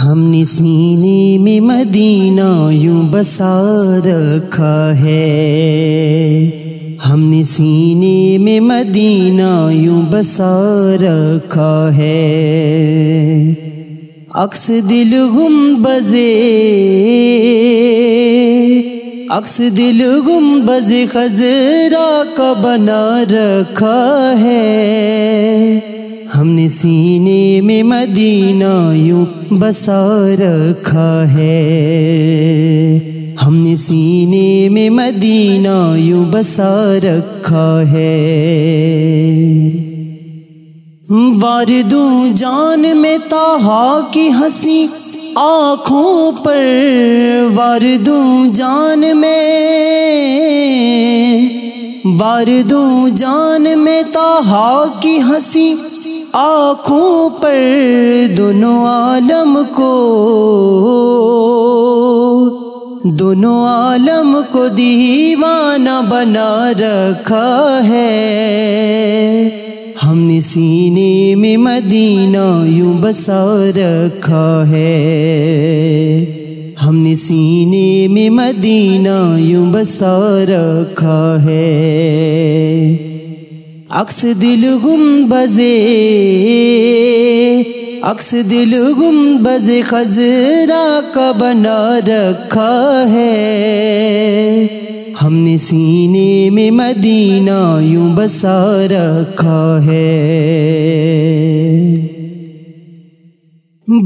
ہم نے سینے میں مدینہ یوں بسا رکھا ہے، ہم نے سینے میں مدینہ یوں بسا رکھا ہے۔ عکس دل گنبد خضرا کا بنا رکھا ہے، ہم نے سینے میں مدینہ یوں بسا رکھا ہے، ہم نے سینے میں مدینہ یوں بسا رکھا ہے۔ واردوں جان میں طٰہٰ کی ہنسی آنکھوں پر، واردوں جان میں طٰہٰ کی ہنسی آنکھوں پر، دونوں عالم کو دیوانہ بنا رکھا ہے، ہم نے سینے میں مدینہ یوں بسا رکھا ہے، ہم نے سینے میں مدینہ یوں بسا رکھا ہے۔ عکس دل گنبد خضرا کا بنا رکھا ہے، ہم نے سینے میں مدینہ یوں بسا رکھا ہے۔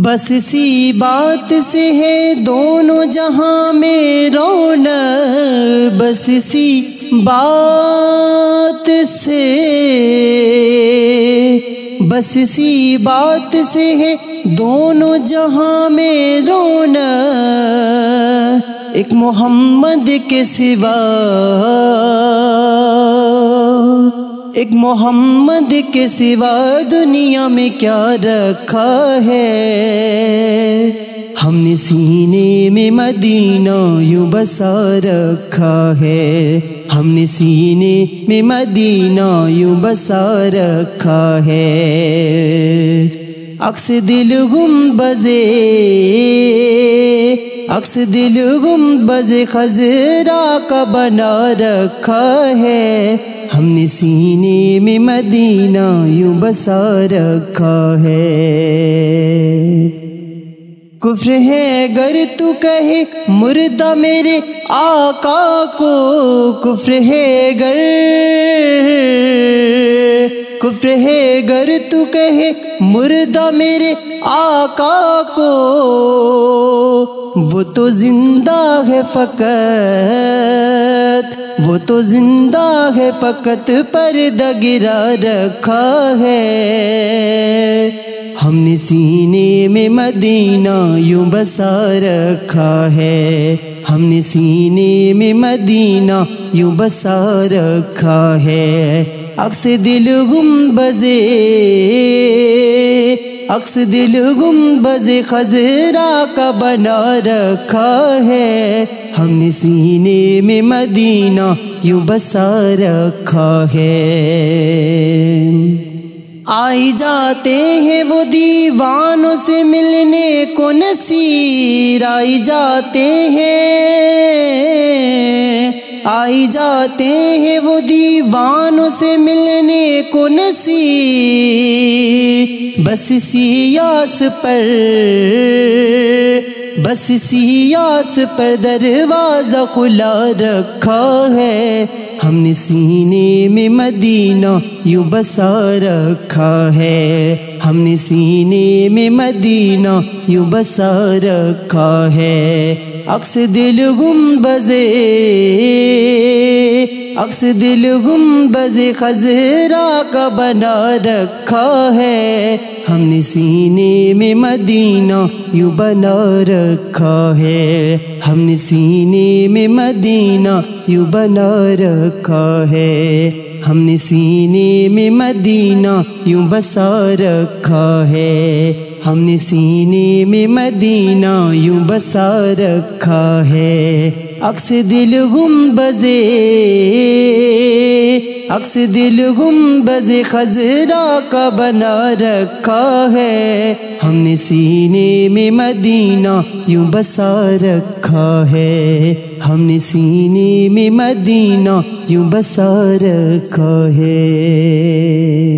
بس اسی بات سے ہے دونوں جہاں میں رونق، بس اسی بات سے ہے دونوں جہاں میں رونق، ایک محمد کے سوا دنیا میں کیا رکھا ہے، ہم نے سینے میں مدینہ یوں بسا رکھا ہے، ہم نے سینے میں مدینہ یوں بسا رکھا ہے۔ عکس دل گنبد خضرا کا بنا رکھا ہے، ہم نے سینے میں مدینہ یوں بسا رکھا ہے۔ کفر ہے گر تو کہے مردہ میرے آقا کو، کفر ہے گر تو کہے مردہ میرے آقا کو، وہ تو زندہ ہے فقط پردہ گرا رکھا ہے، ہم نے سینے میں مدینہ یوں بسا رکھا ہے، ہم نے سینے میں مدینہ یوں بسا رکھا ہے۔ عکس دل گنبد خضرا کا بنا رکھا ہے، ہم نے سینے میں مدینہ یوں بسا رکھا ہے۔ آئی جاتے ہیں وہ دیوانوں سے ملنے کو نصیر، آئی جاتے ہیں وہ دیوانوں سے ملنے کو نصیر، بس سیاس پر دروازہ کھلا رکھا ہے، ہم نے سینے میں مدینہ یوں بسا رکھا ہے، ہم نے سینے میں مدینہ یوں بسا رکھا ہے۔ عکس دل گنبد خضرا کا بنا رکھا ہے، ہم نے سینے میں مدینہ یوں بنا رکھا ہے، ہم نے سینے میں مدینہ یوں بنا رکھا ہے، ہم نے سینے میں مدینہ یوں بسا رکھا ہے، ہم نے سینے میں مدینہ یوں بسا رکھا ہے۔ عکس دل عکس دل گنبد خضرا کا بنا رکھا ہے، ہم نے سینے میں مدینہ یوں بسا رکھا ہے، ہم نے سینے میں مدینہ یوں بسا رکھا ہے۔